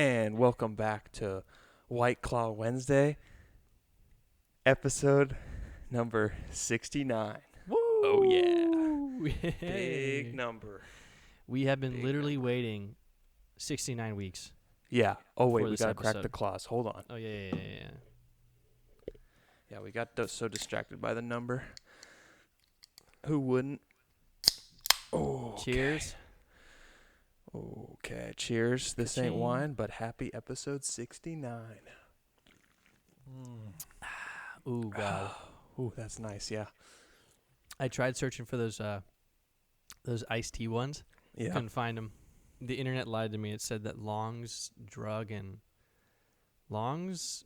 And welcome back to White Claw Wednesday, episode number 69. Woo! Oh, yeah. Hey. Big number. We have been Big literally number. waiting 69 weeks. Yeah. Oh, wait, For we this got to crack episode. the claws. Hold on. Oh, yeah. Yeah, we got so distracted by the number. Who wouldn't? Oh, Cheers. Okay, cheers. This ain't Ka-ching. wine, but happy episode 69. Ooh, God. Ooh, that's nice, yeah. I tried searching for those iced tea ones. Yeah. Couldn't find them. The internet lied to me. It said that Long's Drug and Long's...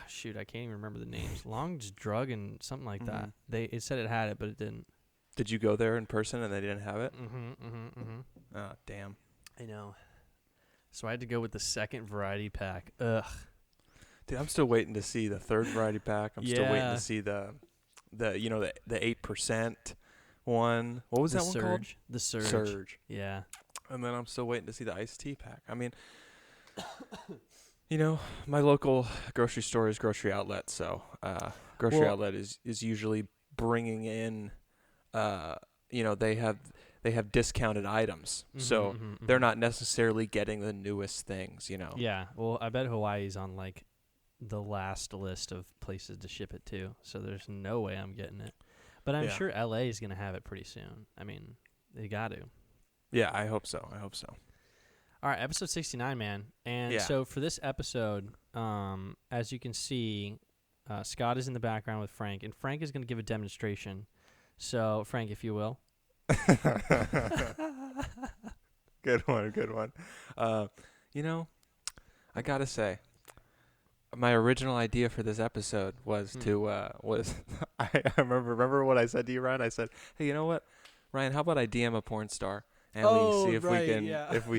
shoot, I can't even remember the names. Long's Drug and something like that. It said it had it, but it didn't. Did you go there in person and they didn't have it? Mm-hmm. Oh, damn. I know. So I had to go with the second variety pack. Ugh. Dude, I'm still waiting to see the third variety pack. I'm still waiting Yeah. to see the 8% one. What was The that one called? Surge. The Surge. Surge. Yeah. And then I'm still waiting to see the iced tea pack. I mean, my local grocery store is Grocery Outlet, so Grocery Outlet is usually bringing in, they have discounted items, so they're not necessarily getting the newest things, Yeah. Well, I bet Hawaii's on like the last list of places to ship it to, so there's no way I'm getting it. But I'm sure LA is gonna have it pretty soon. I mean, they got to. Yeah, I hope so. All right, episode 69, man. And so for this episode, as you can see, Scott is in the background with Frank, and Frank is going to give a demonstration. So, Frank, if you will. Good one. I gotta say, my original idea for this episode was I remember what I said to you, Ryan. I said, "Hey, you know what, Ryan? How about I DM a porn star and we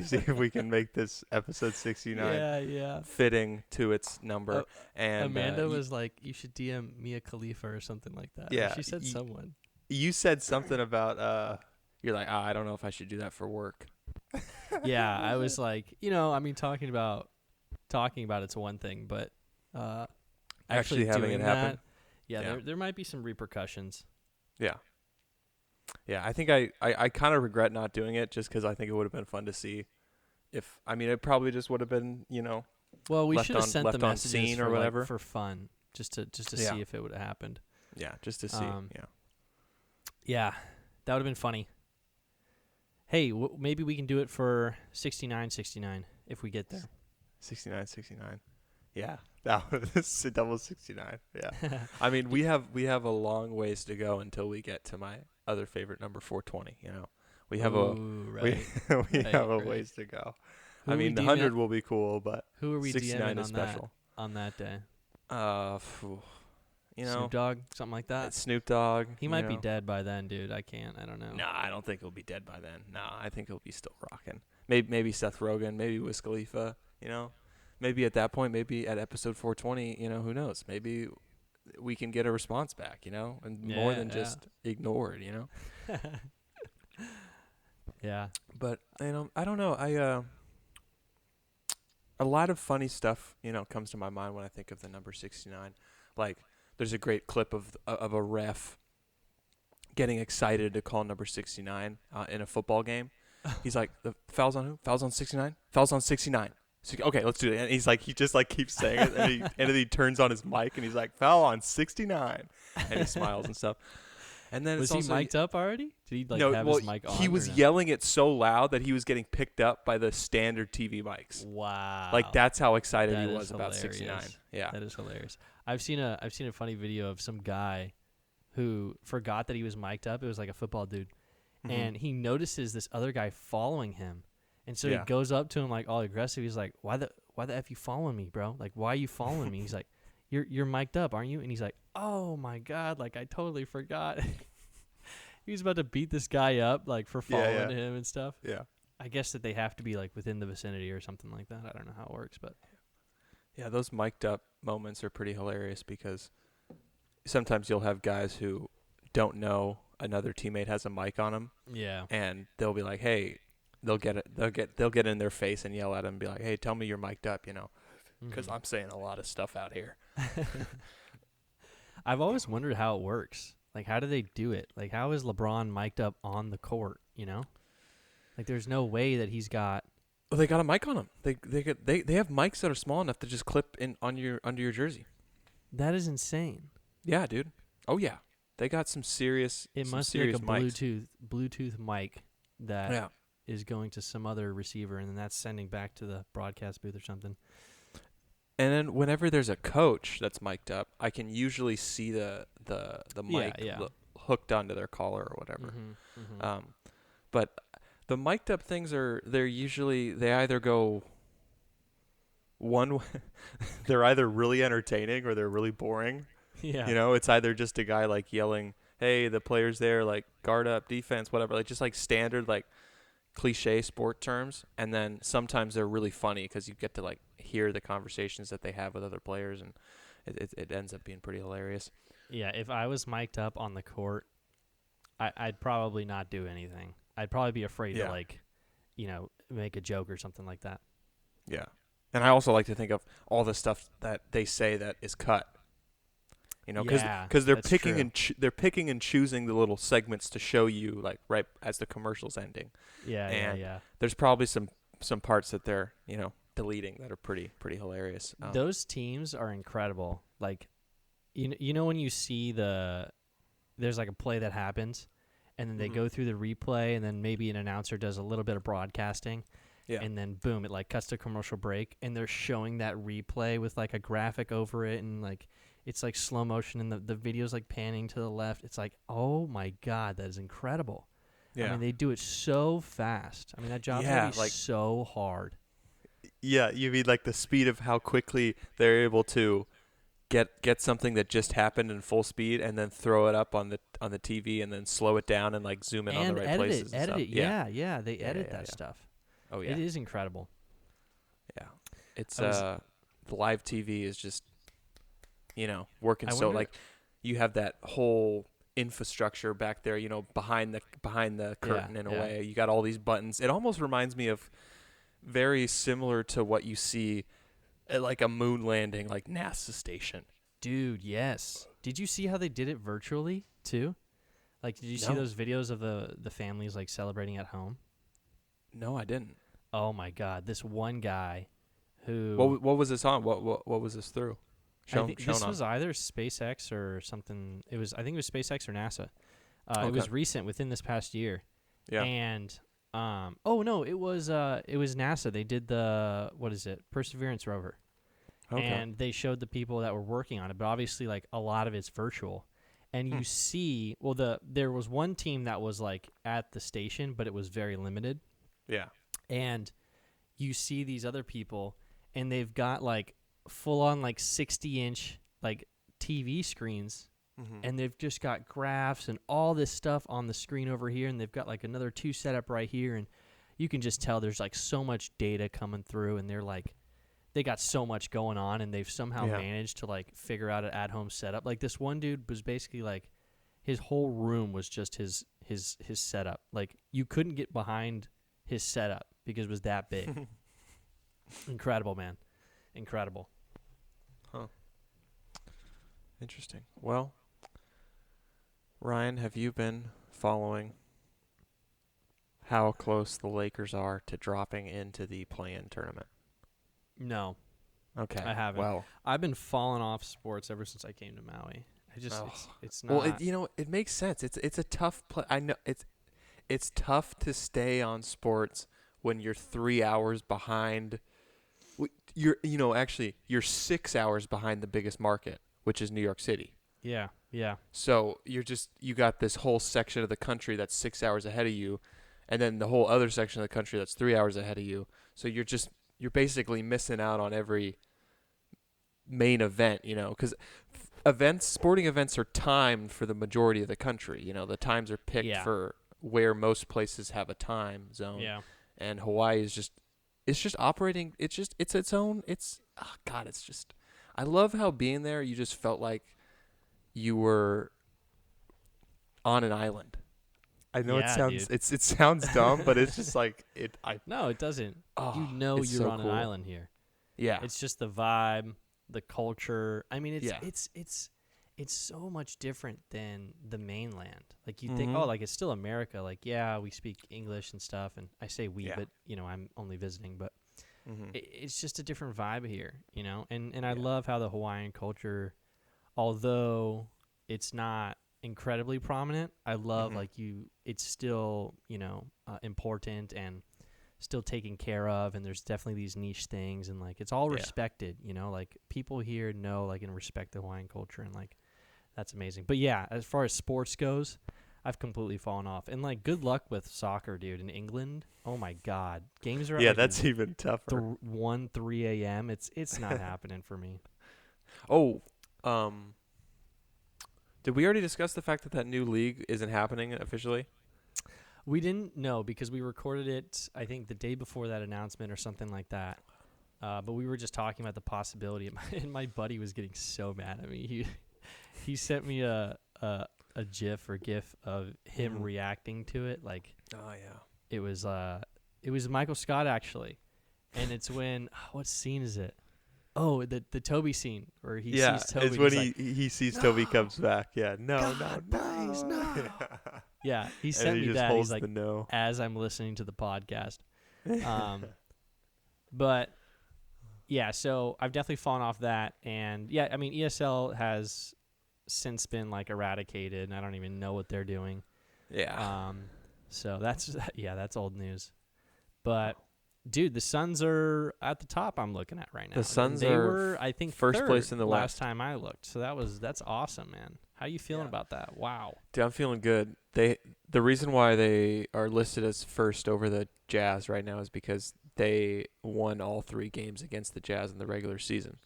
see if we can make this episode 69 fitting to its number." And Amanda was like, "You should DM Mia Khalifa or something like that." Yeah, or she said someone. You said something about you're like, I don't know if I should do that for work. Yeah, I was like, I mean, talking about it's one thing, but actually having doing it happen. There might be some repercussions. Yeah. Yeah, I think I kind of regret not doing it just because I think it would have been fun to see if, it probably just would have been, Well, we should have sent the messages scene for, or whatever for fun, just to see if it would have happened. Yeah, just to see. Yeah, that would have been funny. Hey, maybe we can do it for 69 if we get there. 69. Yeah, that was double 69. Yeah. I mean, we have a long ways to go until we get to my other favorite number, 420. We have a ways to go. Who the 100 will be cool, but who are we 69 DMing is special on that day? Snoop Dogg, something like that. Snoop Dogg. He might be dead by then, dude. I don't know. No, I don't think he'll be dead by then. No, I think he'll be still rocking. Maybe Seth Rogen, maybe Wiz Khalifa. Maybe at that point, maybe at episode 420, who knows? Maybe we can get a response back, and more than just ignored, Yeah. But I don't know. A lot of funny stuff, comes to my mind when I think of the number 69. Like, there's a great clip of a ref getting excited to call number 69 in a football game. He's like, "The foul's on who? Foul's on 69? Foul's on 69. So, okay, let's do it." And he's like, he just like keeps saying it, and then he turns on his mic and he's like, "Foul on 69," and he smiles and stuff. And then was he mic'd up already? Did he have his mic on? He was yelling it so loud that he was getting picked up by the standard TV mics. Wow! Like, that's how excited he was about 69. Yeah, that is hilarious. I've seen a funny video of some guy who forgot that he was mic'd up. It was like a football dude, and he notices this other guy following him, and so he goes up to him like all aggressive. He's like, "Why the f you following me, bro? Like, why are you following me?" He's like, "You're mic'd up, aren't you?" And he's like, "Oh my god, like I totally forgot." He was about to beat this guy up like for following him and stuff. Yeah. I guess that they have to be like within the vicinity or something like that. I don't know how it works, but yeah, those mic'd up moments are pretty hilarious because sometimes you'll have guys who don't know another teammate has a mic on them. Yeah. And they'll be like, "Hey, they'll get it. They'll get in their face and yell at him and be like, "Hey, tell me you're mic'd up," because I'm saying a lot of stuff out here. I've always wondered how it works. Like, how do they do it? Like, how is LeBron mic'd up on the court? Like, there's no way that he's got. Well, they got a mic on them. They have mics that are small enough to just clip in on your under your jersey. That is insane. Yeah, dude. Oh yeah, they got some serious. It some must serious make a mics. Bluetooth mic that Yeah. is going to some other receiver, and then that's sending back to the broadcast booth or something. And then whenever there's a coach that's mic'd up, I can usually see the mic hooked onto their collar or whatever. But the mic'd up things they either go one way, they're either really entertaining or they're really boring. Yeah. It's either just a guy like yelling, "Hey, the player's there, like guard up, defense, whatever," like just like standard like cliche sport terms. And then sometimes they're really funny because you get to like hear the conversations that they have with other players, and it ends up being pretty hilarious. Yeah, if I was mic'd up on the court, I'd probably not do anything. I'd probably be afraid to make a joke or something like that. Yeah. And I also like to think of all the stuff that they say that is cut. Because they're picking they're picking and choosing the little segments to show you like right as the commercial's ending. Yeah. There's probably some parts that they're deleting that are pretty hilarious. Those teams are incredible. Like, when you see there's like a play that happens, and then they go through the replay, and then maybe an announcer does a little bit of broadcasting. Yeah. And then boom, it like cuts to commercial break, and they're showing that replay with like a graphic over it, and like it's like slow motion, and the video's like panning to the left. It's like, oh my God, that is incredible. Yeah. I mean, they do it so fast. I mean, that job's gonna be so hard. Yeah, you mean like the speed of how quickly they're able to get something that just happened in full speed and then throw it up on the TV and then slow it down and like zoom in on the right places. Edit it. Yeah. Yeah. They edit that stuff. Oh yeah. It is incredible. Yeah. It's the live TV is just working like you have that whole infrastructure back there, behind the curtain in a way. You got all these buttons. It almost reminds me of very similar to what you see at like a moon landing, like NASA station. Dude, yes. Did you see how they did it virtually too? Like, did you see those videos of the families like celebrating at home? No, I didn't. Oh my God, this one guy who what was this on? What was this through? This was either SpaceX or something. I think it was SpaceX or NASA. It was recent, within this past year. Yeah. And it was NASA. They did the Perseverance rover. Okay. And they showed the people that were working on it, but obviously like a lot of it's virtual. And you see, there was one team that was like at the station, but it was very limited. Yeah. And you see these other people, and they've got like full on like 60-inch like TV screens, and they've just got graphs and all this stuff on the screen over here, and they've got like another 2 set up right here, and you can just tell there's like so much data coming through, and they got so much going on, and they've somehow managed to like figure out an at-home setup. Like, this one dude was basically like his whole room was just his setup. Like, you couldn't get behind his setup because it was that big. Incredible, man. Incredible. Huh. Interesting. Well, Ryan, have you been following how close the Lakers are to dropping into the play-in tournament? No. Okay. I haven't. Well, I've been falling off sports ever since I came to Maui. It's not. Well, it makes sense. It's a tough play. I know it's tough to stay on sports when you're 3 hours behind. You're 6 hours behind the biggest market, which is New York City. Yeah. So you got this whole section of the country that's 6 hours ahead of you, and then the whole other section of the country that's 3 hours ahead of you. So you're basically missing out on every main event, because sporting events are timed for the majority of the country. The times are picked for where most places have a time zone. Yeah. And Hawaii is just operating. It's its own. I love how being there, you just felt like you were on an island. I know Yeah, dude. it sounds dumb, but it's just like No, it doesn't. oh, You're it's so on an cool. island here. Yeah. It's just the vibe, the culture. I mean, Yeah. it's so much different than the mainland. Like you think, Mm-hmm. oh, like it's still America. Like yeah, we speak English and stuff, and I say we, Yeah. but I'm only visiting. But Mm-hmm. it's just a different vibe here, And I Yeah. love how the Hawaiian culture, although it's not incredibly prominent, I love Mm-hmm. it's still important and still taken care of, and there's definitely these niche things, and like it's all Yeah. respected, like people here know like and respect the Hawaiian culture, and like that's amazing. But yeah, as far as sports goes, I've completely fallen off, and like good luck with soccer, dude. In England, oh my god, games are at Yeah, like that's even tougher. 3 a.m. It's not happening for me. Oh, did we already discuss the fact that new league isn't happening officially? We didn't know because we recorded it, I think, the day before that announcement or something like that. But we were just talking about the possibility, and my buddy was getting so mad at me. He sent me a GIF or GIF of him Mhm. reacting to it. Like Oh yeah. it was Michael Scott actually, and it's when what scene is it? Oh, the Toby scene where he Yeah, sees Toby. it's when And he's he sees Toby no, comes back. Yeah, no, God, no, please, no. no. Yeah, he And sent he me just that. He's holds like, the no. as I'm listening to the podcast. But yeah, so I've definitely fallen off that, and yeah, I mean ESL has since been like eradicated, and I don't even know what they're doing. Yeah. So that's that's old news. But dude, the Suns are at the top. I'm looking at right now. The And Suns they are were, I think, first third place in the last West. time I looked. So that's awesome, man. How you feeling Yeah. about that? Wow. Dude, I'm feeling good. The reason why they are listed as first over the Jazz right now is because they won all 3 games against the Jazz in the regular season.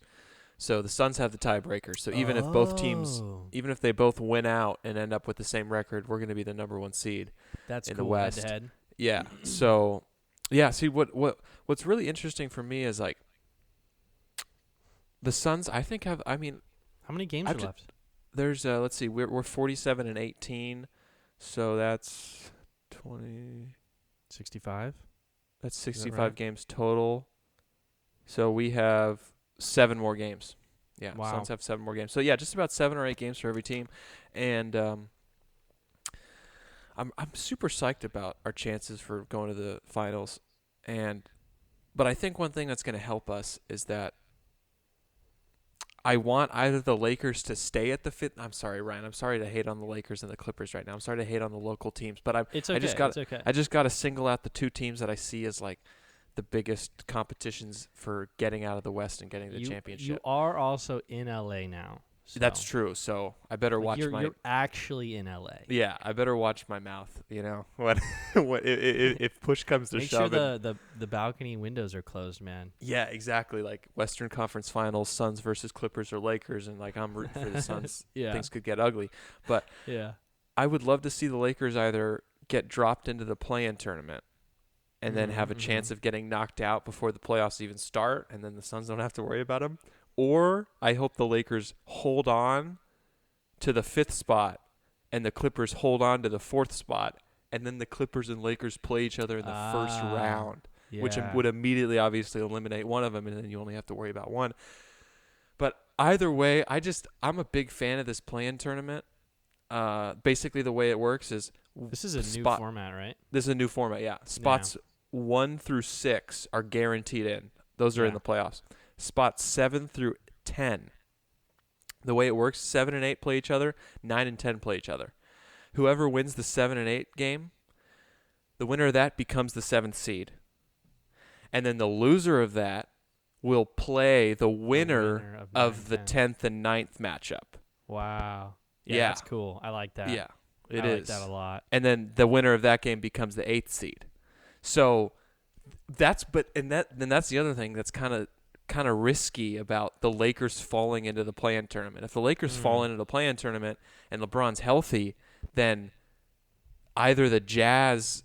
So the Suns have the tiebreaker. So even if both teams, Oh, even if they both win out and end up with the same record, we're going to be the number 1 seed that's in the cool. Head to West. head. Yeah. So, yeah. See what's really interesting for me is like the Suns. I think have. I mean, How many games are left? there's let's see. We're 47 and 18, so that's 20. 65. That's Is that 65 right? games total. So we have 7 more games. Yeah, Wow. Suns have 7 more games. So yeah, just about 7 or 8 games for every team, and I'm super psyched about our chances for going to the finals, but I think one thing that's going to help us is that I want either the Lakers to stay at the fifth. I'm sorry, Ryan. I'm sorry to hate on the Lakers and the Clippers right now. I'm sorry to hate on the local teams, but It's I okay. just got It's okay. I just got to single out the 2 teams that I see as like the biggest competitions for getting out of the West and getting the You championship. are also in LA now. So. That's true. So I better Like watch you're actually in LA. Yeah, I better watch my mouth. What if push comes to Make shove? sure the balcony windows are closed, man. Yeah, exactly. Like Western Conference Finals, Suns versus Clippers or Lakers, and like I'm rooting for the Suns. Yeah. Things could get ugly, but Yeah. I would love to see the Lakers either get dropped into the play-in tournament and then have a chance of getting knocked out before the playoffs even start, and then the Suns don't have to worry about them. Or I hope the Lakers hold on to the 5th spot and the Clippers hold on to the 4th spot, and then the Clippers and Lakers play each other in the first round, which Yeah. would immediately obviously eliminate one of them, and then you only have to worry about one. But either way, I'm a big fan of this play-in tournament. Basically the way it works is This is a new format, right? This is a new format, yeah. Spots 1 through 6 are guaranteed in. Those are in the playoffs. Spots 7 through 10. The way it works, 7 and 8 play each other, 9 and 10 play each other. Whoever wins the 7 and 8 game, the winner of that becomes the 7th seed. And then the loser of that will play the winner of the 10th and 9th matchup. Wow. Yeah. That's cool. I like that. Yeah, I like that a lot. And then the winner of that game becomes the 8th seed. So that's the other thing that's kind of risky about the Lakers falling into the play-in tournament. If the Lakers fall into the play-in tournament and LeBron's healthy, then either the Jazz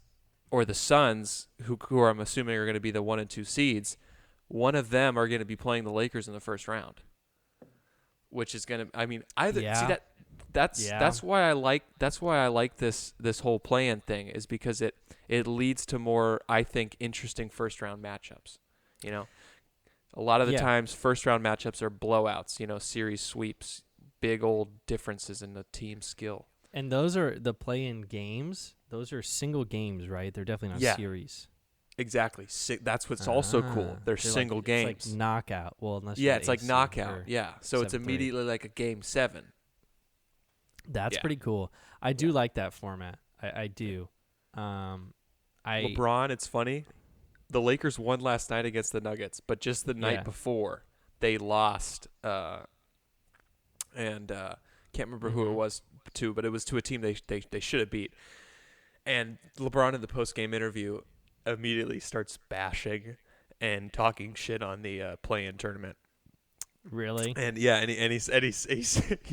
or the Suns, who I'm assuming are going to be the 1 and 2 seeds, one of them are going to be playing the Lakers in the first round, which is going to, I mean, either see Yeah. that's why I like this whole play-in thing, is because it leads to more, I think, interesting first round matchups. You know, a lot of the Yeah. times first round matchups are blowouts. Series sweeps, big old differences in the team skill. And those are the play-in games. Those are single games, right? They're definitely not Yeah, series. exactly. That's what's also cool. They're They're like single it's like games. knockout. Well, unless you Yeah, got it's like AC knockout. or Yeah, so it's 7-3. immediately like a game 7. That's Yeah, pretty cool. I do yeah. like that format. I do. Um, I LeBron, it's funny. The Lakers won last night against the Nuggets, but just the night yeah. before they lost, and can't remember who it Mhm. was to, but it was to a team they should have beat. And LeBron in the post game interview immediately starts bashing and talking shit on the play-in tournament. Really? And yeah, he's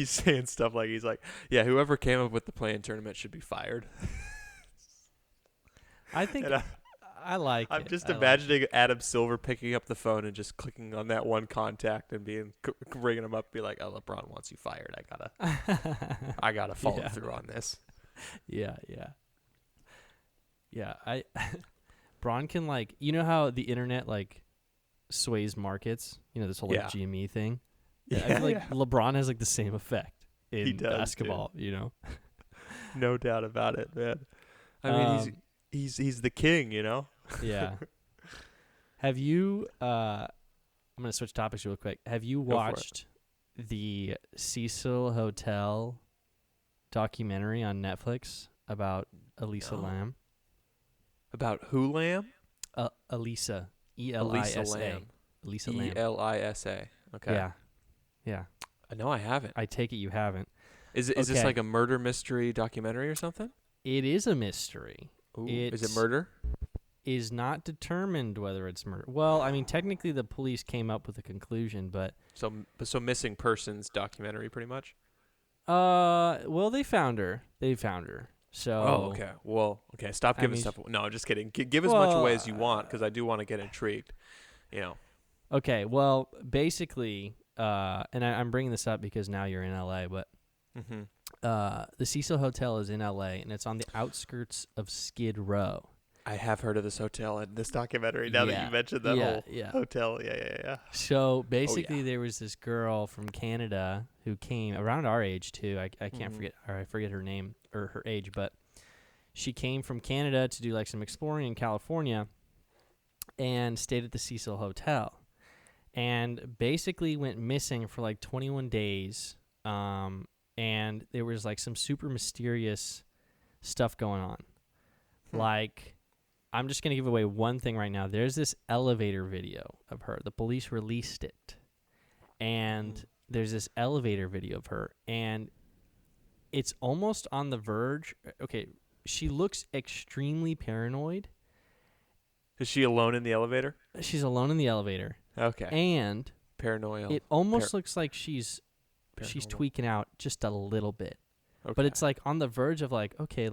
saying stuff like, he's like, yeah, whoever came up with the play-in tournament should be fired. I think And I like I'm it. just I like it. imagining Adam Silver picking up the phone and just clicking on that one contact and ringing him up, be like, "Oh, LeBron wants you fired. I gotta follow Yeah. through on this." Yeah, yeah. I Braun can you know how the internet sways markets. You know this whole Yeah, GME thing. I yeah, feel yeah. like LeBron has the same effect He in does too. basketball. You know. No doubt about it, man. I mean, Um. he's the king, you know. Yeah. Have you? I'm gonna switch topics real quick. Have you Go for it. watched the Cecil Hotel documentary on Netflix about Elisa No. Lam? About who Lamb? Elisa, Elisa Elisa. Lamb. Elisa Lam. Elisa. Okay. Yeah, yeah. No, I haven't. I take it you haven't. Is this Okay, like a murder mystery documentary or something? it is a mystery. Ooh, is it It murder? is not determined whether it's murder. Well, I mean, technically the police came up with a conclusion, but So missing persons documentary, pretty much. well, they found her. They found her. Oh, So, okay. Well, okay. Stop I giving mean, stuff. No, I'm just kidding. Give as much well, away as you want, because I do want to get intrigued. You know. okay. Well, basically, and I'm bringing this up because now you're in LA, but Mm-hmm. the Cecil Hotel is in LA, and it's on the outskirts of Skid Row. I have heard of this hotel and this documentary. Now that Yeah, you mentioned that yeah, whole yeah. hotel, yeah. So Oh basically, yeah. there was this girl from Canada who came around our age too. I can't Mhm. forget, or I forget her name or her age, but she came from Canada to do some exploring in California, and stayed at the Cecil Hotel, and basically went missing for 21 days. And there was some super mysterious stuff going on. I'm just going to give away one thing right now. There's this elevator video of her. The police released it. And there's this elevator video of her. And it's almost on the verge. Okay, she looks extremely paranoid. Is she alone in the elevator? She's alone in the elevator. Okay. And Paranoia. it almost looks like she's Paranormal. tweaking out just a little bit. Okay. But it's on the verge of okay,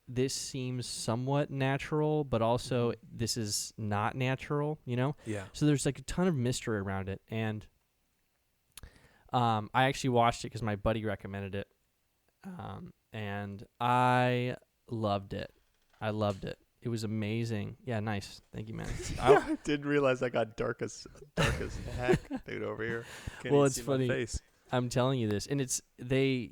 this seems somewhat natural, but also this is not natural, you know? Yeah. So there's a ton of mystery around it. And I actually watched it because my buddy recommended it. And I loved it. It was amazing. Yeah, nice. Thank you, man. I didn't realize I got dark as heck, dude, over here. Can't Well, even it's see funny. My face. I'm telling you this, and it's they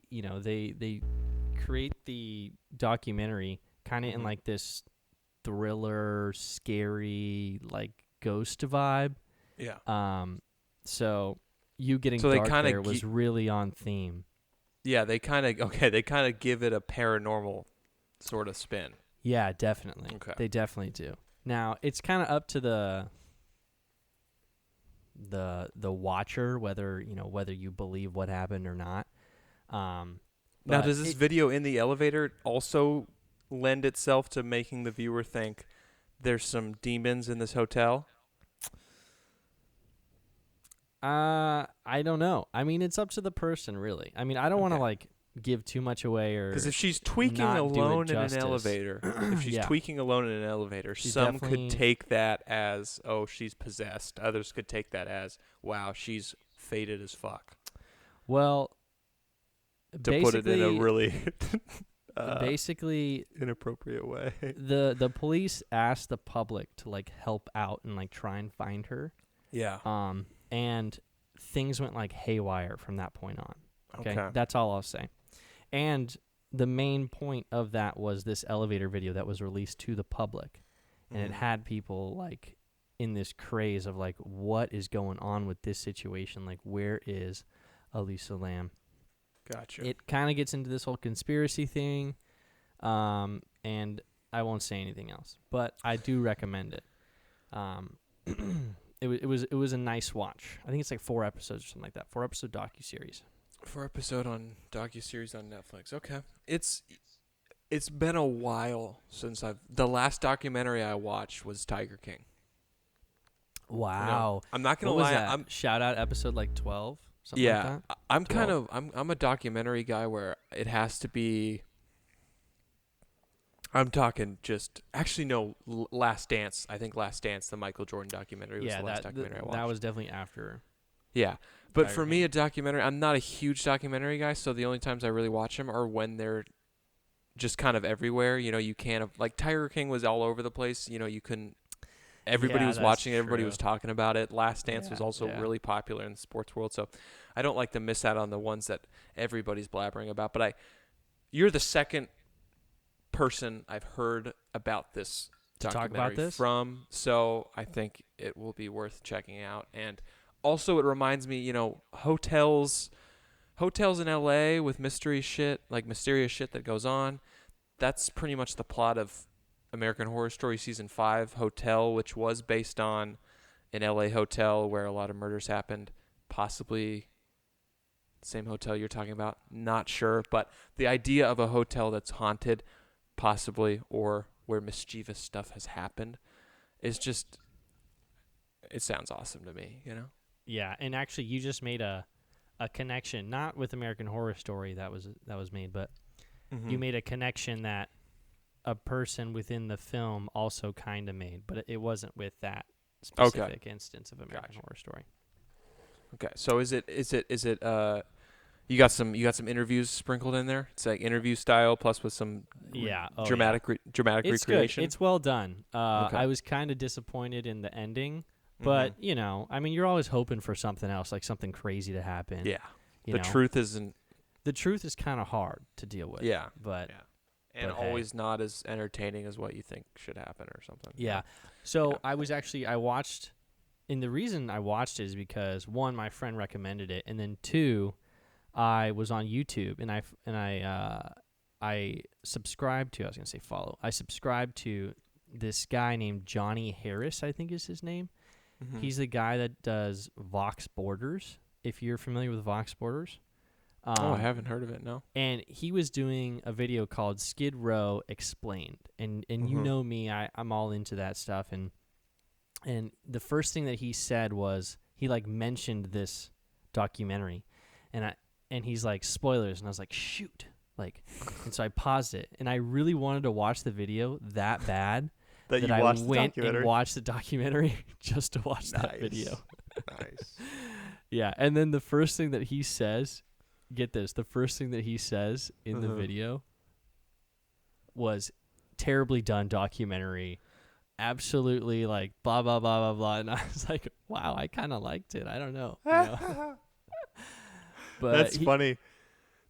create the documentary kind of in this thriller, scary, ghost vibe. Yeah. So you getting So they dark kinda there was really on theme. Yeah, they kind of give it a paranormal sort of spin. Yeah, definitely. Okay. They definitely do. Now it's kind of up to the watcher whether you believe what happened or not. Now, does this video in the elevator also lend itself to making the viewer think there's some demons in this hotel? I don't know. I mean, it's up to the person, really. I mean, I don't want to give too much away, or because if she's tweaking not do it alone in an justice. elevator, Yeah. tweaking alone in an elevator, She's some definitely- could take that as, oh, she's possessed. Others could take that as, wow, she's faded as fuck. Well, to put it in a really basically inappropriate way. The police asked the public to like help out and like try and find her. Yeah. And things went like haywire from that point on. Okay. That's all I'll say. And the main point of that was this elevator video that was released to the public. And it had people like in this craze of like, what is going on with this situation? Like, where is Elisa Lam? Gotcha. It kind of gets into this whole conspiracy thing. And I won't say anything else, but I do recommend it. It was a nice watch. I think it's like 4 episodes or something like that. 4-episode docuseries. 4-episode on docuseries on Netflix. Okay. It's been a while since the last documentary I watched was Tiger King. Wow. You know, I'm not gonna what was lie. that? Shout out episode like 12. Something like that? I'm kind of I'm a documentary guy where it has to be. I'm talking just actually no Last Dance. I think Last Dance, the Michael Jordan documentary, was the last documentary I watched. That was definitely after. Yeah, but Tiger for King. me, a documentary. I'm not a huge documentary guy, so the only times I really watch them are when they're just kind of everywhere. You know, you can't like Tiger King was all over the place. You know, you couldn't. Everybody was watching it. Everybody was talking about it. Last Dance was also really popular in the sports world, so I don't like to miss out on the ones that everybody's blabbering about. But you're the second person I've heard about this documentary from, so I think it will be worth checking out. And also, it reminds me, you know, hotels in LA with mysterious shit that goes on. That's pretty much the plot of American Horror Story Season 5, Hotel, which was based on an LA hotel where a lot of murders happened. Possibly the same hotel you're talking about. Not sure. But the idea of a hotel that's haunted, possibly, or where mischievous stuff has happened, is just, it sounds awesome to me, you know? Yeah, and actually you just made a connection, not with American Horror Story that was made, but you made a connection that a person within the film also kind of made, but it wasn't with that specific instance of American Horror Story. Okay, so is it you got some interviews sprinkled in there? It's like interview style plus with some dramatic recreation. It's well done. I was kind of disappointed in the ending, but you know, I mean, you're always hoping for something else, like something crazy to happen. Yeah, the truth is kind of hard to deal with. Yeah, but. Yeah. And always not as entertaining as what you think should happen or something. Yeah. So I watched, and the reason I watched it is because, 1, my friend recommended it, and then 2, I was on YouTube, and I subscribed to, I was going to say follow, I subscribed to this guy named Johnny Harris, I think is his name. Mm-hmm. He's the guy that does Vox Borders, if you're familiar with Vox Borders. I haven't heard of it, no. And he was doing a video called Skid Row Explained. And you know me, I'm all into that stuff. And the first thing that he said was, he like mentioned this documentary. And he's like, spoilers. And I was like, shoot. Like, and so I paused it. And I really wanted to watch the video that bad that I went and watched the documentary just to watch that video. Nice. Yeah. And then the first thing that he says... Get this. The first thing that he says in the video was terribly done documentary. Absolutely like blah, blah, blah, blah, blah. And I was like, wow, I kind of liked it. I don't know. You know? But that's funny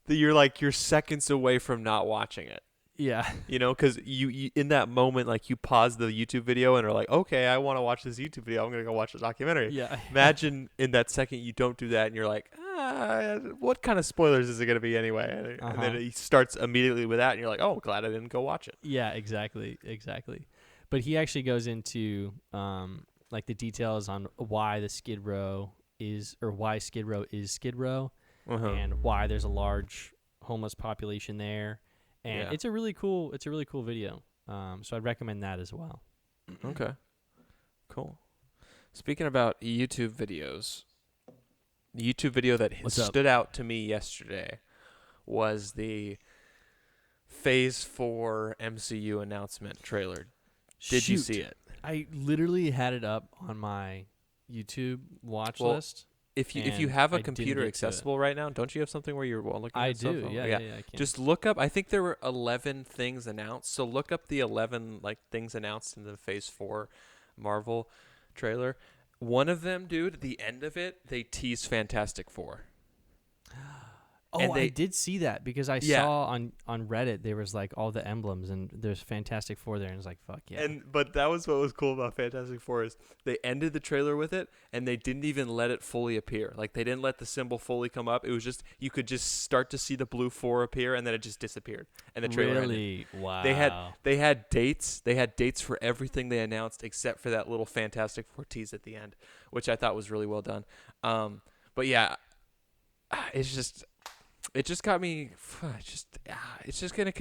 that you're seconds away from not watching it. Yeah. You know, because you in that moment, like you pause the YouTube video and are like, okay, I want to watch this YouTube video. I'm going to go watch the documentary. Yeah. Imagine in that second you don't do that and you're like, what kind of spoilers is it going to be anyway? And then he starts immediately with that and you're like, oh, glad I didn't go watch it. Yeah, exactly. But he actually goes into like the details on why Skid Row is Skid Row and why there's a large homeless population there. And it's a really cool video. So I'd recommend that as well. Okay. Cool. Speaking about YouTube videos, the YouTube video that stood out to me yesterday was the Phase 4 MCU announcement trailer. Did you see it? I literally had it up on my YouTube watch list. if you and have a I didn't computer get to it. accessible right now, don't you have something where you're looking I at stuff? do. Oh, Yeah, yeah. yeah, yeah. I can. Just look up. I think there were 11 things announced. So look up the 11 like things announced in the Phase 4 Marvel trailer. One of them, dude, at the end of it, they tease Fantastic Four. Oh, I did see that because I Yeah. saw on Reddit there was like all the emblems and there's Fantastic Four there and it's like fuck yeah. But that was what was cool about Fantastic Four is they ended the trailer with it and they didn't even let it fully appear. Like they didn't let the symbol fully come up. It was just you could just start to see the blue 4 appear and then it just disappeared. And the trailer ended. Really? Wow. They had dates. They had dates for everything they announced except for that little Fantastic Four tease at the end, which I thought was really well done. But yeah, it just got me. It's just gonna.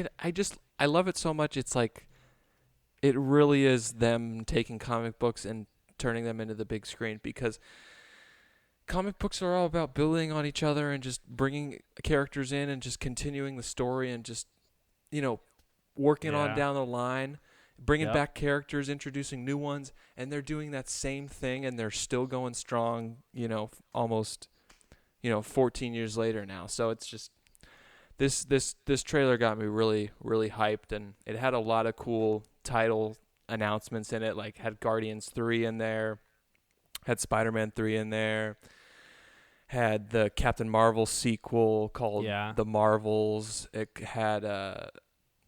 I love it so much. It's like, it really is them taking comic books and turning them into the big screen because comic books are all about building on each other and just bringing characters in and just continuing the story and just, working on down the line, bringing back characters, introducing new ones, and they're doing that same thing and they're still going strong. Almost. 14 years later now. So it's just this trailer got me really, really hyped, and it had a lot of cool title announcements in it, like had Guardians 3 in there, had Spider-Man 3 in there, had the Captain Marvel sequel called The Marvels. It had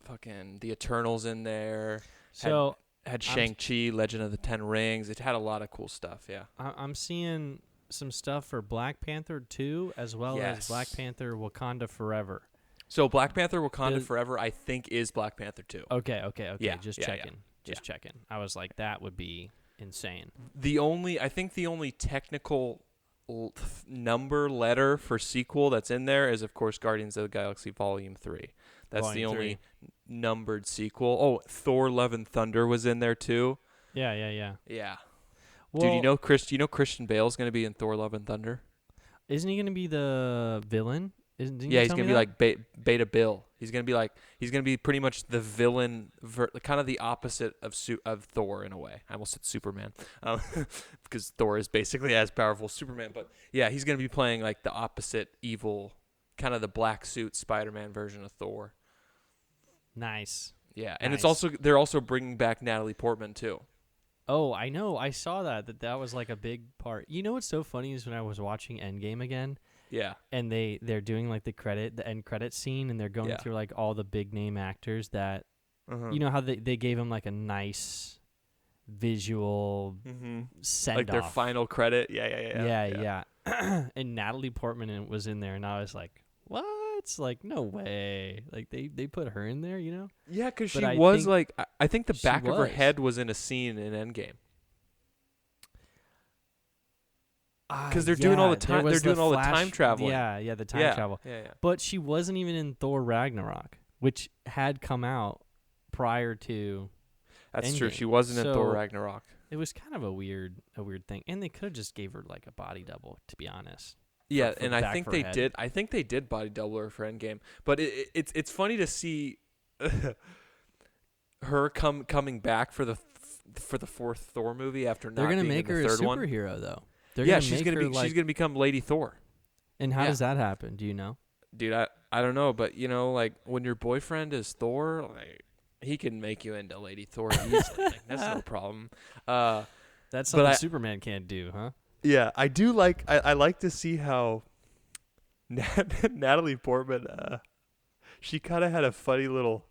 fucking The Eternals in there. So had Shang-Chi, Legend of the Ten Rings. It had a lot of cool stuff, yeah. I'm seeing some stuff for Black Panther 2 as well as Black Panther Wakanda Forever. So Black Panther Wakanda Forever I think is Black Panther 2. Okay. Yeah, just checking. Yeah. Just checking. I was like, that would be insane. I think the only technical number letter for sequel that's in there is of course Guardians of the Galaxy Volume 3. That's the only numbered sequel. Oh, Thor Love and Thunder was in there too. Yeah. Well, dude, Christian Bale's going to be in Thor Love and Thunder? Isn't he going to be the villain? He's going to be like Beta Bill. He's going to be pretty much the villain, kind of the opposite of Thor in a way. I almost said Superman, because Thor is basically as powerful as Superman. But yeah, he's going to be playing like the opposite evil, kind of the black suit Spider-Man version of Thor. Nice. Yeah, and they're also bringing back Natalie Portman too. Oh, I know. I saw that was like a big part. You know what's so funny is when I was watching Endgame again. Yeah. And they're doing like the end credit scene and they're going through like all the big name actors that you know how they gave them like a nice visual send off. Like their final credit. Yeah. And Natalie Portman was in there and I was like, what? It's like, no way. Like they put her in there, Yeah, because she was like, I think the back of her head was in a scene in Endgame. Because they're doing all the time. They're doing all the time traveling. Yeah, the time travel. Yeah. But she wasn't even in Thor Ragnarok, which had come out prior to. That's Endgame. true. She wasn't in Thor Ragnarok. It was kind of a weird thing, and they could have just gave her like a body double, to be honest. Yeah, and I think they did. I think they did body double her for Endgame. But it's funny to see her coming back for the fourth Thor movie after not being in the third one. They're gonna make her a superhero though. She's gonna become Lady Thor. And how does that happen? Do you know? Dude, I don't know, but like when your boyfriend is Thor, like he can make you into Lady Thor easily. Like, that's no problem. That's something Superman can't do, huh? Yeah, I do like. I like to see how Natalie Portman. She kind of had a funny little,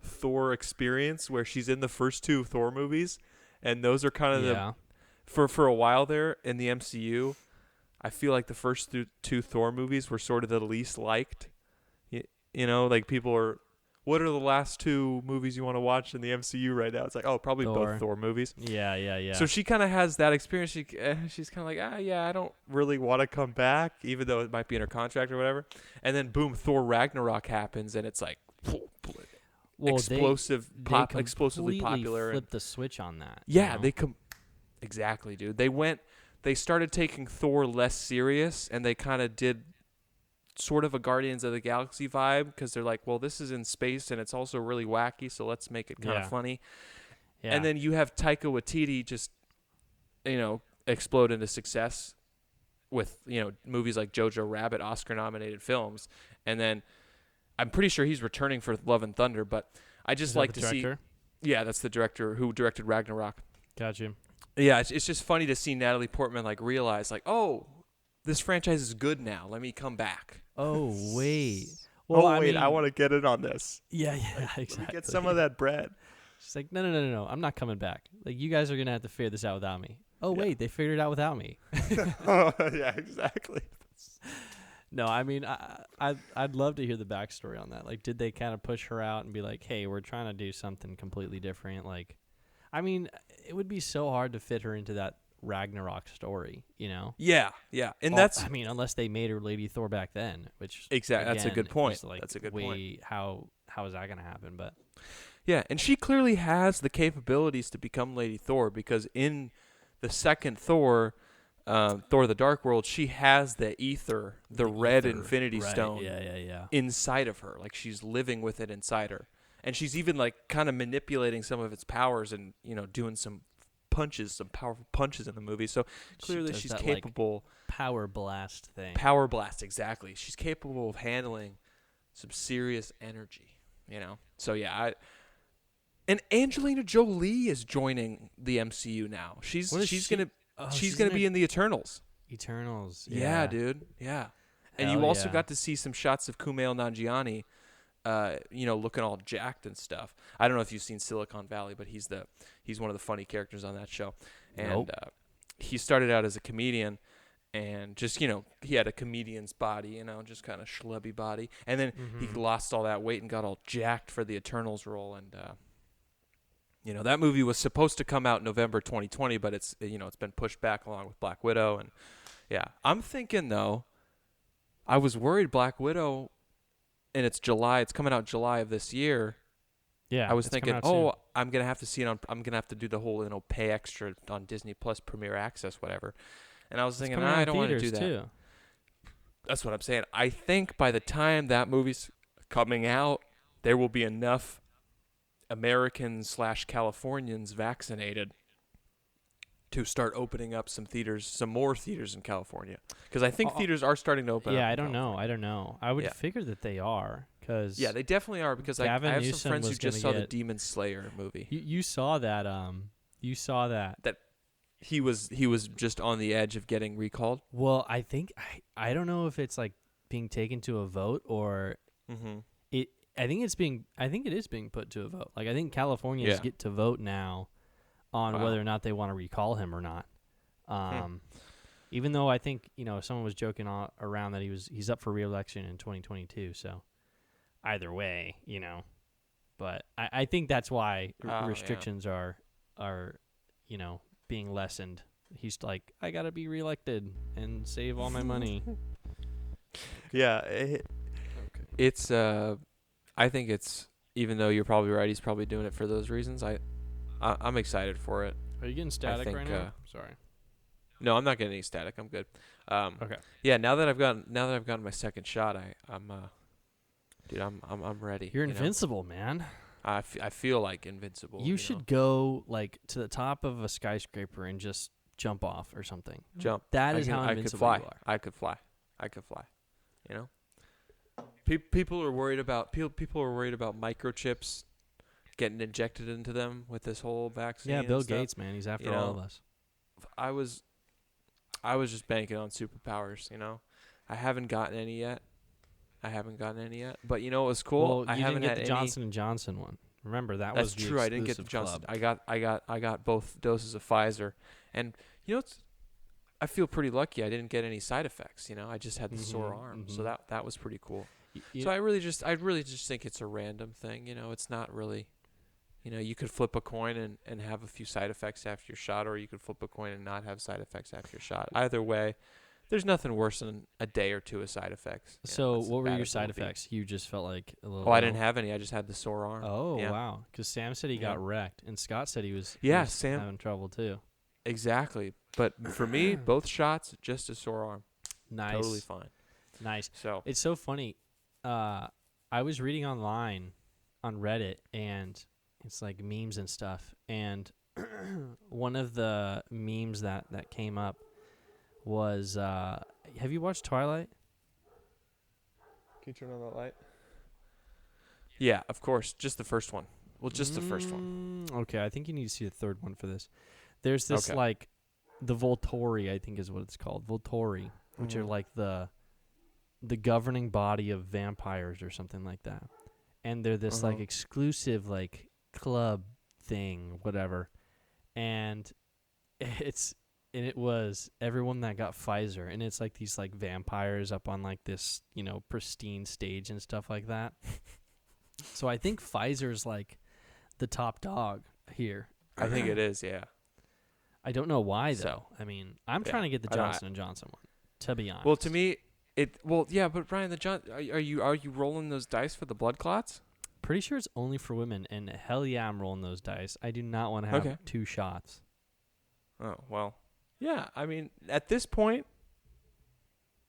Thor experience where she's in the first two Thor movies, and those are kind of the for a while there in the MCU. I feel like the first two Thor movies were sort of the least liked. Like people are. What are the last two movies you want to watch in the MCU right now? It's like, probably both Thor movies. Yeah. So she kind of has that experience. She's kind of like, I don't really want to come back, even though it might be in her contract or whatever. And then, boom, Thor Ragnarok happens, and it's like, explosively popular. Flipped the switch on that. Yeah, exactly, dude. They started taking Thor less serious, and they kind of did sort of a Guardians of the Galaxy vibe because they're like, well, this is in space and it's also really wacky, so let's make it kind of funny. Yeah. And then you have Taika Waititi just, explode into success with movies like Jojo Rabbit, Oscar-nominated films, and then I'm pretty sure he's returning for Love and Thunder. But I just Is that like the to see. director? Yeah, that's the director who directed Ragnarok. Got you. Yeah, it's just funny to see Natalie Portman like realize like, oh, this franchise is good now. Let me come back. Oh wait. Well, I mean, I want to get in on this. Yeah, exactly. Let me get some of that bread. She's like, no. I'm not coming back. Like, you guys are gonna have to figure this out without me. Oh wait, they figured it out without me. Oh, yeah, exactly. No, I mean, I'd love to hear the backstory on that. Like, did they kind of push her out and be like, hey, we're trying to do something completely different? Like, I mean, it would be so hard to fit her into that Ragnarok story, you know? Yeah. And I mean, unless they made her Lady Thor back then, which exactly, that's a good point. is, like, That's a good point. How is that gonna happen? But yeah, and she clearly has the capabilities to become Lady Thor, because in the second Thor, Thor: The Dark World, she has the ether, the red ether, Infinity right, Stone, yeah, inside of her. Like, she's living with it inside her, and she's even like kind of manipulating some of its powers and doing some powerful punches in the movie. So clearly she's that, capable. like, power blast thing. Power blast, exactly. She's capable of handling some serious energy. So yeah, and Angelina Jolie is joining the MCU now. She's gonna be in the Eternals. Eternals. Yeah, dude. Yeah. And Hell you also yeah. got to see some shots of Kumail Nanjiani, looking all jacked and stuff. I don't know if you've seen Silicon Valley, but he's one of the funny characters on that show. And Nope. He started out as a comedian, and just he had a comedian's body, just kind of schlubby body, and then he lost all that weight and got all jacked for the Eternals role. And that movie was supposed to come out November 2020, but it's been pushed back along with Black Widow. And yeah, I'm thinking though, I was worried Black Widow, and it's July. It's coming out July of this year. Yeah. I was it's coming thinking, out soon. I'm gonna have to see it on. I'm gonna have to do the whole pay extra on Disney Plus Premier Access, whatever. And I was thinking, I don't want to do that. Too. That's what I'm saying. I think by the time that movie's coming out, there will be enough Americans/Californians vaccinated to start opening up some more theaters in California. Because I think theaters are starting to open up. Yeah, in I don't California. know. I would figure that they are. Yeah, they definitely are, because I have Gavin some friends who was just gonna saw the get- Demon Slayer movie. You saw that. You saw that. That he was just on the edge of getting recalled. Well, I think I don't know if it's like being taken to a vote or it. I think it is being put to a vote. Like, I think Californians get to vote now on whether or not they want to recall him or not. Even though I think someone was joking around that he's up for re-election in 2022. So either way, but I think that's why restrictions are being lessened. He's like, I gotta be reelected and save all my money. Yeah, it's. I think it's, even though you're probably right, he's probably doing it for those reasons. I'm excited for it. Are you getting static think, right now? Sorry. No, I'm not getting any static. I'm good. Okay. Yeah, now that I've gotten my second shot, I'm ready. You're invincible, man. I feel like invincible. You should go like to the top of a skyscraper and just jump off or something. Jump. That is how invincible you are. I could fly. People are worried about microchips getting injected into them with this whole vaccine. Yeah, Bill and stuff. Gates, man, he's after all of us. I was just banking on superpowers. I haven't gotten any yet. But it was cool. Well, I you haven't didn't get had the Johnson & Johnson one. Remember, That's was the true. I didn't get the exclusive Johnson. club. I got both doses of Pfizer, and I feel pretty lucky. I didn't get any side effects. I just had the sore arm, so that was pretty cool. So I really just think it's a random thing. It's not really. You could flip a coin and have a few side effects after your shot, or you could flip a coin and not have side effects after your shot. Either way, there's nothing worse than a day or two of side effects. So what were your side effects? You just felt like a little... Oh, I didn't have any. I just had the sore arm. Oh, yeah. Wow. Because Sam said he got wrecked, and Scott said he was Sam having trouble too. Exactly. But for me, both shots, just a sore arm. Nice. Totally fine. Nice. So it's so funny. I was reading online on Reddit, and it's like memes and stuff. And one of the memes that came up was have you watched Twilight? Can you turn on that light? Yeah, of course. Just the first one. Well, just the first one. Okay, I think you need to see the third one for this. There's this Okay. like the Volturi, I think is what it's called. Volturi, which are like the governing body of vampires or something like that. And they're this like exclusive like club thing, whatever. And it was everyone that got Pfizer, and it's like these like vampires up on like this, pristine stage and stuff like that. So I think Pfizer's like the top dog here. I think it is, yeah. I don't know why though. So, I mean, I'm trying to get the Johnson and Johnson one, to be honest. Well, to me, but Brian, are you rolling those dice for the blood clots? Pretty sure it's only for women, and hell yeah, I'm rolling those dice. I do not want to have 2 shots. Oh, well. Yeah, I mean, at this point,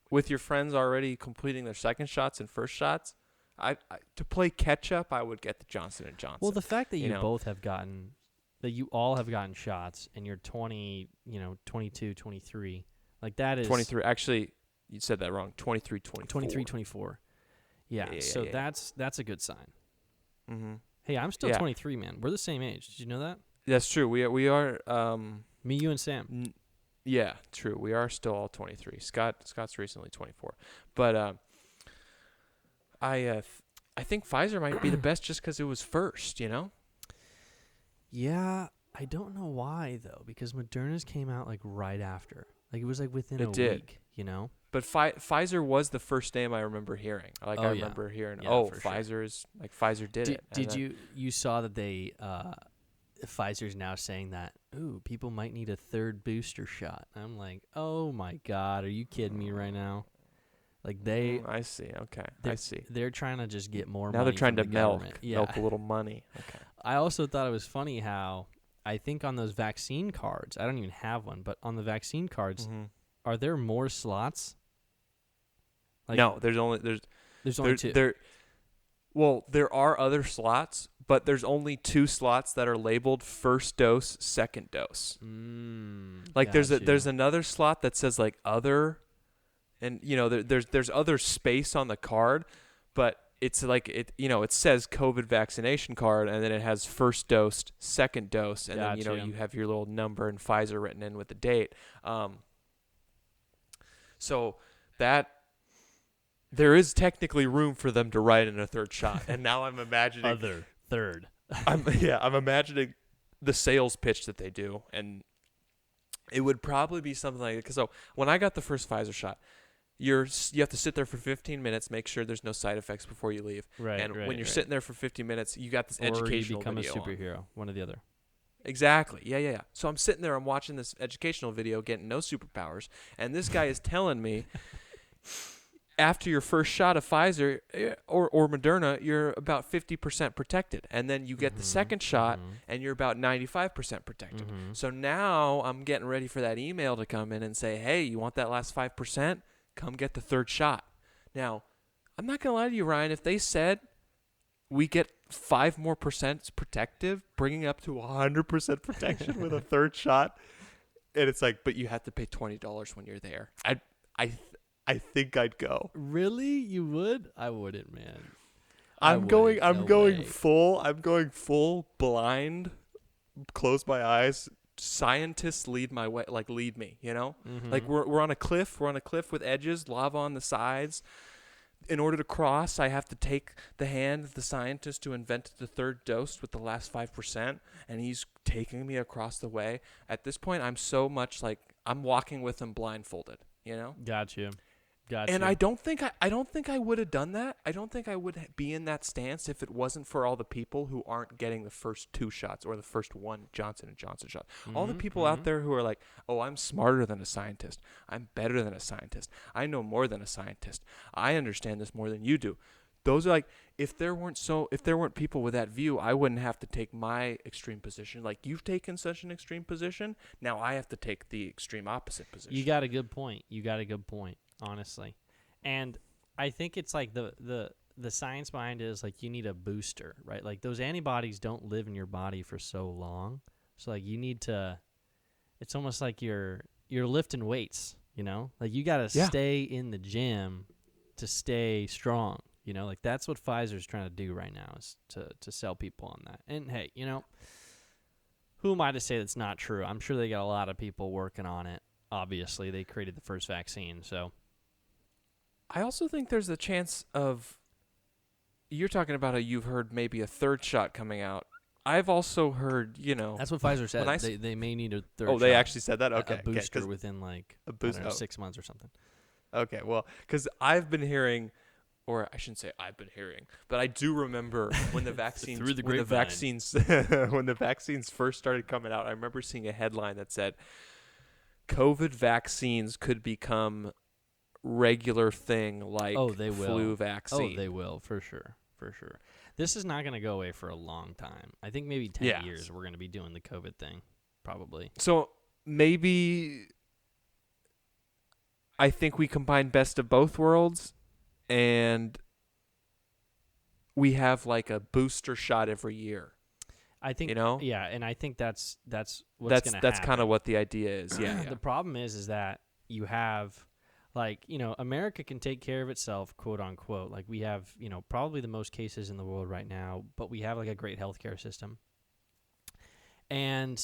with your friends already completing their second shots and first shots, I to play catch up, I would get the Johnson and Johnson. Well, the fact that you all have gotten shots, and you're 20, 22, 23, like that is 23. Actually, you said that wrong. 23, 24. 23, 24. Yeah, so that's a good sign. Mm-hmm. Hey, I'm still 23, man. We're the same age. Did you know that? That's true. We are. Me, you, and Sam. Yeah, true. We are still all 23. Scott's recently 24, but I think Pfizer might be the best just because it was first. Yeah, I don't know why though, because Moderna's came out like right after. Like it was like within a week. But Pfizer was the first name I remember hearing. I remember hearing, Pfizer's like Pfizer did it. Did you saw that they Pfizer's now saying that people might need a third booster shot. I'm like, oh my god, are you kidding me right now? Like I see. Okay, I see. They're trying to just get more. Now money they're trying to milk a little money. Okay. I also thought it was funny how I think on those vaccine cards, I don't even have one, but on the vaccine cards, are there more slots? Like, no, there's only 2. There are other slots, but there's only 2 slots that are labeled first dose, second dose. There's another slot that says like other, and there's other space on the card, but it's like it says COVID vaccination card, and then it has first dose, second dose, and then you have your little number and Pfizer written in with the date. So that there is technically room for them to write in a third shot, and now I'm imagining third. I'm imagining the sales pitch that they do, and it would probably be something like it. So when I got the first Pfizer shot, you have to sit there for 15 minutes, make sure there's no side effects before you leave. When you're sitting there for 15 minutes, you got this educational video. Or you become a superhero, one or the other. Exactly. Yeah. So I'm sitting there, I'm watching this educational video, getting no superpowers, and this guy is telling me after your first shot of Pfizer or Moderna, you're about 50% protected. And then you get the second shot, and you're about 95% protected. So now I'm getting ready for that email to come in and say, hey, you want that last 5%? Come get the third shot. Now, I'm not going to lie to you, Ryan. If they said we get 5% more protective, bringing up to 100% protection with a third shot, and it's like, but you have to pay $20 when you're there. I think I'd go. Really? You would? I wouldn't, man. I'm going full blind. Close my eyes. Scientists lead my way, like lead me, Like we're on a cliff. We're on a cliff with edges, lava on the sides. In order to cross, I have to take the hand of the scientist who invented the third dose with the last 5%, and he's taking me across the way. At this point, I'm so much like I'm walking with him blindfolded, Gotcha. And I don't think I would have done that. I don't think I would be in that stance if it wasn't for all the people who aren't getting the first 2 shots or the first 1 Johnson & Johnson shot. All the people out there who are like, "Oh, I'm smarter than a scientist. I'm better than a scientist. I know more than a scientist. I understand this more than you do." Those are like, if there weren't people with that view, I wouldn't have to take my extreme position. Like you've taken such an extreme position, now I have to take the extreme opposite position. You got a good point. Honestly. And I think it's like the science behind it is like you need a booster, right? Like those antibodies don't live in your body for so long. So like you need to, it's almost like you're lifting weights, You know, like you got to Yeah. stay in the gym to stay strong. You know, like that's what Pfizer's trying to do right now is to sell people on that. And hey, you know, who am I to say that's not true? I'm sure they got a lot of people working on it. Obviously, they created the first vaccine, so I also think there's a chance of, you're talking about how you've heard maybe a third shot coming out. I've also heard, that's what Pfizer when said. They may need a third oh, they shot, actually said that? Okay. a booster 'Cause within like a I boost. don't know Oh, 6 months or something. okay. Well, because I've been hearing, or I shouldn't say I've been hearing, but I do remember when the vaccines, Through the when the grapevine. vaccines, when the vaccines first started coming out. I remember seeing a headline that said, "COVID vaccines could become regular thing like Oh, they flu will. Oh, vaccine." they will for sure, for sure. This is not going to go away for a long time. I think maybe 10 Yeah. years we're going to be doing the COVID thing, probably. So maybe I think we combine best of both worlds, and we have like a booster shot every year. I think, You know, yeah, and I think that's what's going to that's kind happen. of what the idea is. Yeah, The problem is that you have, like, you know, America can take care of itself, quote unquote. Like we have, you know, probably the most cases in the world right now, but we have like a great healthcare system, and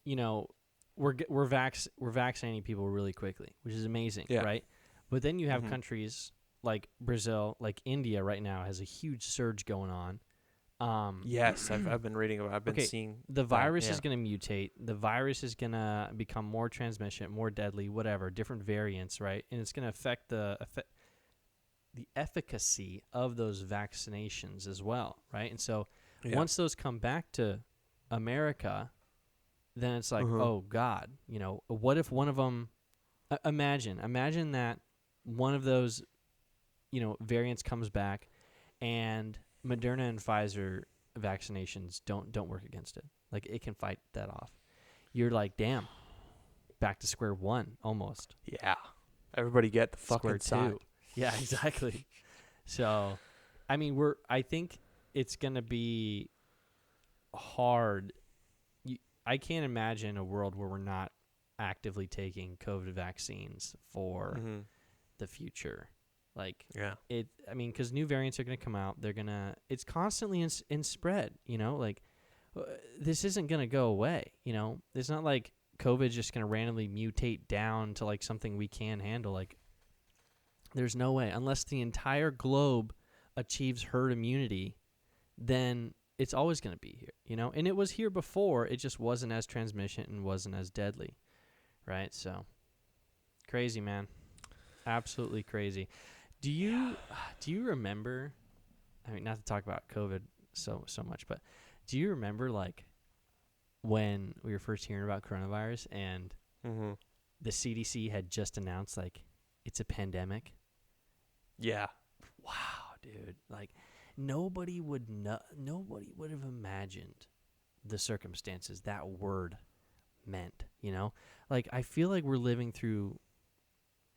you know, we're vaccinating people really quickly, which is amazing, Yeah. right? But then you have Mhm. countries like Brazil, like India right now has a huge surge going on. Yes, I've been reading about. I've been Okay, seeing the that. virus Yeah. is going to mutate. The virus is going to become more transmission, more deadly, whatever, different variants, right? And it's going to affect the efficacy of those vaccinations as well, right? And so Yeah. once those come back to America, then it's like, Uh-huh. oh God, you know, what if one of them? Imagine that one of those, you know, variants comes back, and Moderna and Pfizer vaccinations don't work against it. Like it can fight that off. You're like, damn, back to square one almost. Yeah. Everybody get the fuck Square inside. two. Yeah, exactly. So, I mean, I think it's gonna be hard. I can't imagine a world where we're not actively taking COVID vaccines for Mm-hmm. the future. Like Yeah. I mean, because new variants are going to come out. It's constantly in spread, you know, like this isn't going to go away, you know. It's not like COVID's just going to randomly mutate down to like something we can handle. Like there's no way, unless the entire globe achieves herd immunity, then it's always going to be here, you know. And it was here before. It just wasn't as transmission and wasn't as deadly, right? So crazy, man. Absolutely crazy. Do you remember? I mean, not to talk about COVID so much, but do you remember like when we were first hearing about coronavirus and Mm-hmm. the CDC had just announced like it's a pandemic? Yeah. Wow, dude! Like nobody would have imagined the circumstances that word meant. You know, like I feel like we're living through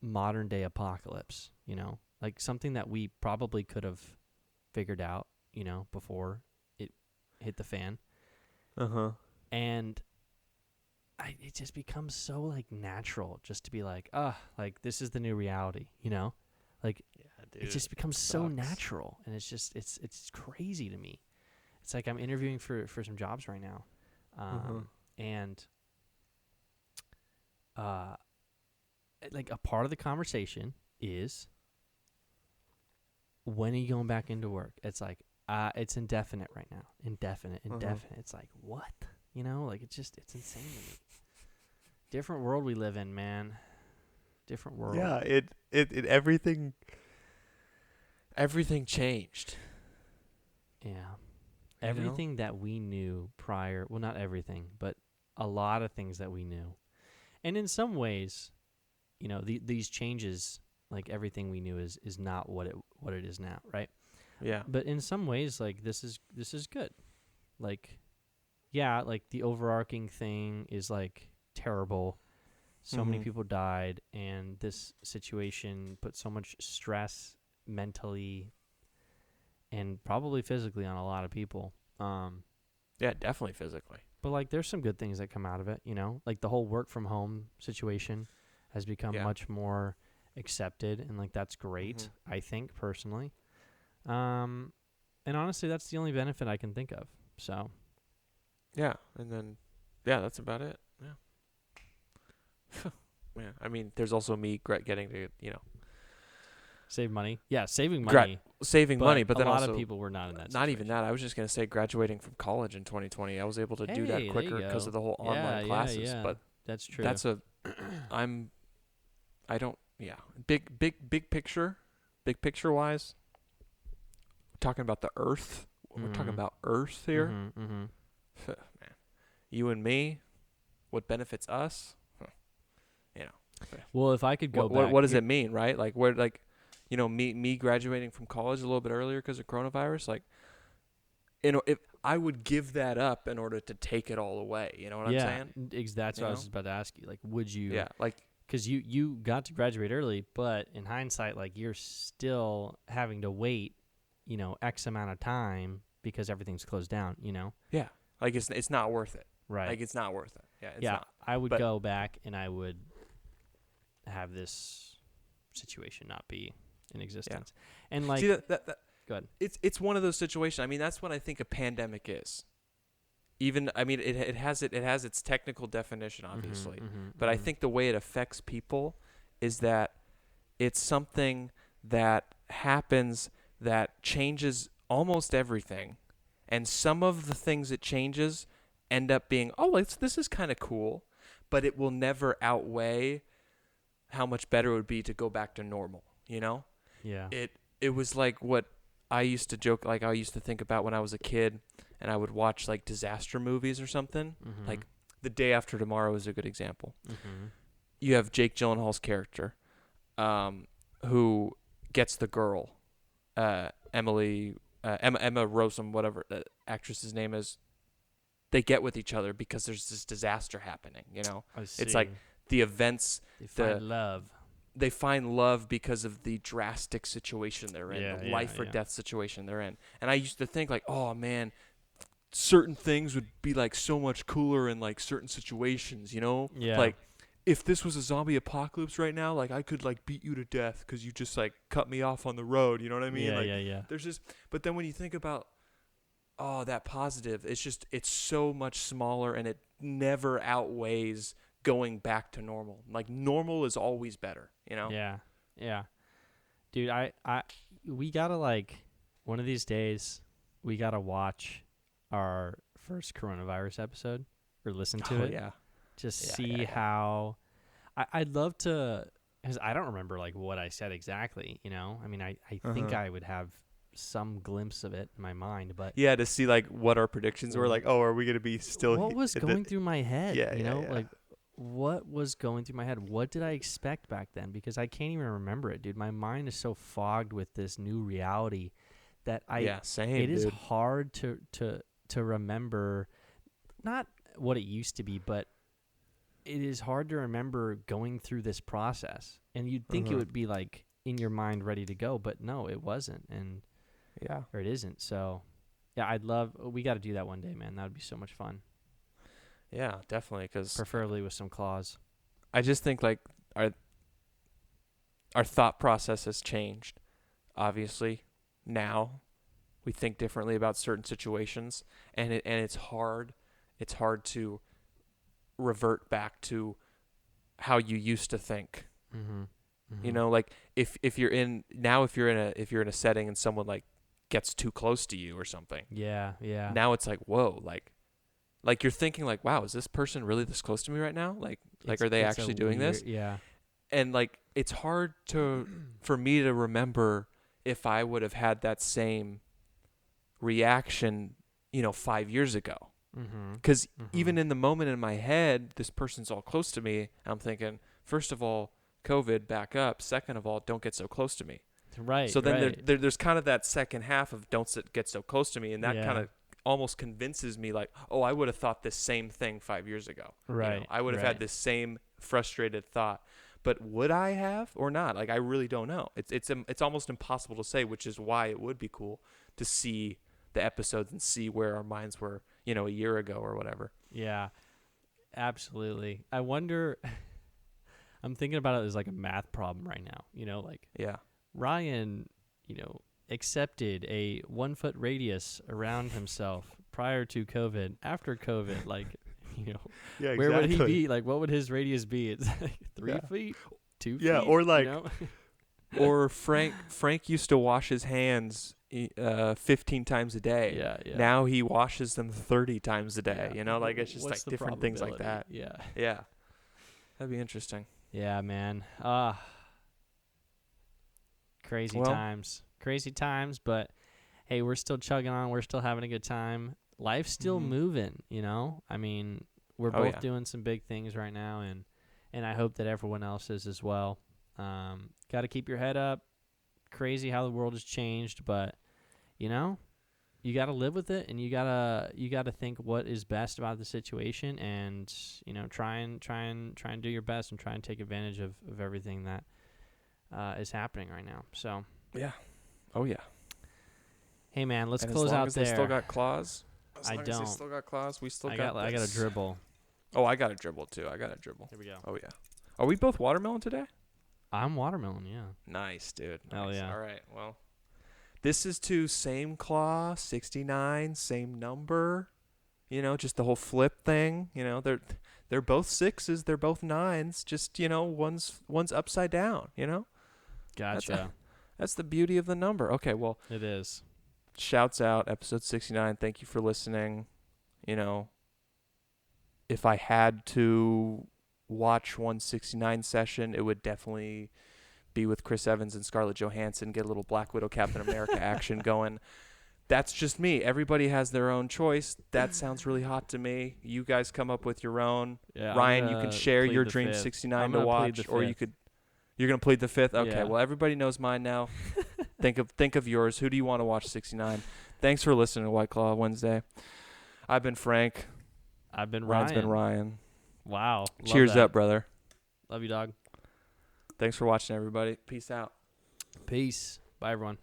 modern day apocalypse. You know, like something that we probably could have figured out, you know, before it hit the fan. Uh-huh. And it just becomes so like natural just to be like, like this is the new reality, you know? Like Yeah, dude. it just becomes so sucks. natural, and it's just it's crazy to me. It's like I'm interviewing for some jobs right now. And like a part of the conversation is, when are you going back into work? It's like, it's indefinite right now. Indefinite. It's like, what? You know, like it's insane to me. Different world we live in, man. Different world. Yeah, it everything changed. Yeah. You Everything that we knew prior, well, not everything, but a lot of things that we knew. And in some ways, you know, these changes, like everything we knew is not what it is now, right? Yeah. But in some ways, like this is good. Like, yeah, like the overarching thing is like terrible. So many people died, and this situation put so much stress mentally and probably physically on a lot of people. Yeah, definitely physically. But like there's some good things that come out of it, you know? Like the whole work from home situation has become Yeah. much more accepted, and like that's great. Mm-hmm. I think personally, and honestly, that's the only benefit I can think of. So Yeah, and then, yeah, that's about it. Yeah. Yeah, I mean, there's also me getting to, save money. Yeah, saving gra- money. saving money, But but a then lot of also people were not in that not even situation. that. I was just gonna say graduating from college in 2020. I was able to do that Hey, there you quicker because go. of the whole Yeah, online yeah, classes. yeah. But That's true. that's a I'm I don't yeah big picture wise. We're talking about the Earth. We're talking Mhm. about Earth here. Mhm. Mhm. Man, you and me. What benefits us? Huh, You know. Well, if I could go What back does here, it mean, right? Like where like me graduating from college a little bit earlier because of coronavirus, like if I would give that up in order to take it all away, you know what I'm yeah, saying? that's You what I was know? just about to ask you. Like, would you? Yeah, like Because you got to graduate early, but in hindsight, like you're still having to wait, X amount of time because everything's closed down. yeah, like it's not worth it. Right. Like it's not worth it. Yeah, it's Yeah, not. I would But go back and I would have this situation not be in yeah, existence. And see like, that go ahead. it's one of those situations. I mean, that's what I think a pandemic is. Even I mean, it has its technical definition, Mhm. obviously, Mhm. but I Mhm. think the way it affects people is that it's something that happens that changes almost everything, and some of the things it changes end up being this is kind of cool, but it will never outweigh how much better it would be to go back to normal. Yeah. It was like what I used to joke, like I used to think about when I was a kid and I would watch like disaster movies or something. Mhm. Like The Day After Tomorrow is a good example. Mhm. You have Jake Gyllenhaal's character, who gets the girl, Emma Rossum, whatever the actress's name is. They get with each other because there's this disaster happening. I It's see. like the events, They the find love. they find love because of the drastic situation they're in, Yeah. the Yeah. life or Yeah. death situation they're in. And I used to think like, oh man, certain things would be like so much cooler in like certain situations, Yeah. Like if this was a zombie apocalypse right now, like I could like beat you to death because you just like cut me off on the road. You know what I mean? Yeah. Like Yeah. Yeah. there's just, but then when you think about that positive, it's so much smaller and it never outweighs going back to normal. Like normal is always better. Yeah. Yeah. Dude, we gotta like one of these days we gotta watch our first coronavirus episode or listen to Oh it. yeah. Just Yeah, see yeah, yeah. how I'd love to, because I don't remember like what I said exactly. I mean, I think Uh-huh. I would have some glimpse of it in my mind, but Yeah, to see like what our predictions were. Like, oh, are we gonna be still? what was going through my head? Yeah, yeah, yeah. Like what was going through my head? What did I expect back then? Because I can't even remember it, dude. My mind is so fogged with this new reality that Yeah, it same, is dude. hard to remember not what it used to be, but it is hard to remember going through this process. And you'd think it Uh-huh. would be like in your mind ready to go, but no, it wasn't, Yeah. or it isn't. So, yeah, we got to do that one day, man. That would be so much fun. Yeah, definitely. Because Preferably with some claws. I just think like our thought process has changed. Obviously, now we think differently about certain situations, and it's hard. It's hard to revert back to how you used to think. Mm-hmm. Mm-hmm. Like if you're in a setting and someone like gets too close to you or something. Yeah, yeah. Now it's like, whoa, like you're thinking like, wow, is this person really this close to me right now? Like are they It's a actually doing this? weird, yeah. And like it's hard for me to remember if I would have had that same reaction, 5 years ago. Mm-hmm. Cuz Mm-hmm. even in the moment in my head, this person's all close to me, I'm thinking, first of all, COVID, back up. Second of all, don't get so close to me. Right, So then right. there's kind of that second half of get so close to me, and that kind Yeah. of almost convinces me like, oh, I would have thought this same thing 5 years ago. Right, I would have right. had this same frustrated thought. But would I have or not? Like I really don't know. It's almost impossible to say, which is why it would be cool to see the episodes and see where our minds were, a year ago or whatever. Yeah, absolutely. I wonder I'm thinking about it as like a math problem right now. Like Yeah. Ryan, accepted a 1 foot radius around himself prior to COVID. After COVID, like, Yeah, where would he be? Like, what would his radius be? It's like 3 feet, 2 feet. Yeah, or like, you know? or Frank used to wash his hands 15 times a day. Yeah, yeah. Now he washes them 30 times a day. Yeah. Like it's just What's like the different things like that. probability? Yeah. Yeah. That'd be interesting. Yeah, man. Crazy Well, times. Crazy times, but hey, we're still chugging on. We're still having a good time. Life's still moving, I mean, we're both doing some big things right now, and I hope that everyone else is as well. Got to keep your head up. Crazy how the world has changed, but you got to live with it, and you gotta think what is best about the situation, and try and do your best, and try and take advantage of everything that is happening right now. So yeah. Oh yeah. Hey man, let's and close out there. They still got claws. I don't. As they still got claws. We still I got. I got a dribble. Oh, I got a dribble too. Here we go. Oh yeah. Are we both watermelon today? I'm watermelon. Yeah. Nice, dude. Nice. Hell yeah. All right. Well, this is to same claw, 69, same number. Just the whole flip thing. They're both 6s. They're both 9s. Just one's upside down. Gotcha. That's the beauty of the number. Okay. Well, It is. shouts out, episode 69. Thank you for listening. If I had to watch 169 session, it would definitely be with Chris Evans and Scarlett Johansson, get a little Black Widow Captain America action going. That's just me. Everybody has their own choice. That sounds really hot to me. You guys come up with your own. Yeah, Ryan, you can share your Dream 69 to watch, or you're going to plead the 5th. Okay, Yeah. well, everybody knows mine now. Think of yours. Who do you want to watch 69? Thanks for listening to White Claw Wednesday. I've been Frank. I've been Ryan's Ryan. been Ryan. Wow. Cheers up, brother. Love you, dog. Thanks for watching, everybody. Peace out. Peace. Bye, everyone.